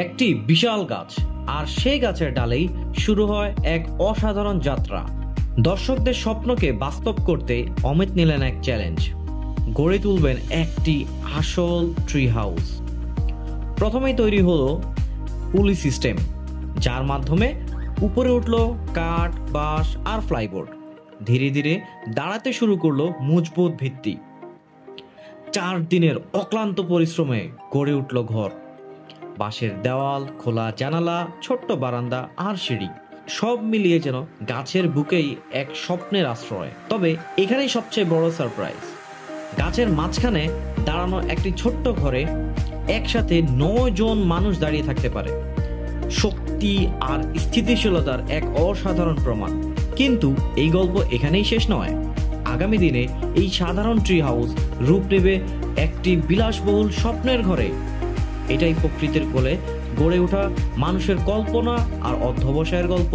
একটি বিশাল গাছ, আর সেই গাছের ডালেই শুরু হয় এক অসাধারণ যাত্রা। দর্শকদের স্বপ্নকে বাস্তব করতে অমিত নিলেন এক চ্যালেঞ্জ। গড়ে তুলবেন একটি আসল ট্রি হাউস। প্রথমেই তৈরি হলো পুলি সিস্টেম, যার মাধ্যমে উপরে উঠল কাঠ, বাঁশ আর ফ্লাইবোর্ড। ধীরে ধীরে দাঁড়াতে শুরু করলো মজবুত ভিত্তি। 4 দিনের অক্লান্ত পরিশ্রমে গড়ে উঠল ঘর। বাঁশের দেওয়াল, খোলা জানালা, ছোট্ট বারান্দা আর সিঁড়ি, সব মিলিয়ে যেন গাছের বুকেই এক স্বপ্নের আশ্রয়। তবে এখানেই সবচেয়ে বড় সারপ্রাইজ। গাছের মাঝখানে দাঁড়ানো একটি ছোট্ট ঘরে একসাথে 9 জন মানুষ দাঁড়িয়ে থাকতে পারে। শক্তি আর স্থিতিশীলতার এক অসাধারণ প্রমাণ। কিন্তু এই গল্প এখানেই শেষ নয়। আগামী দিনে এই সাধারণ ট্রি হাউস রূপ নেবে একটি বিলাসবহুল স্বপ্নের ঘরে। এটাই প্রকৃতির কোলে গড়ে ওঠা মানুষের কল্পনা আর অধ্যবসায়ের গল্প।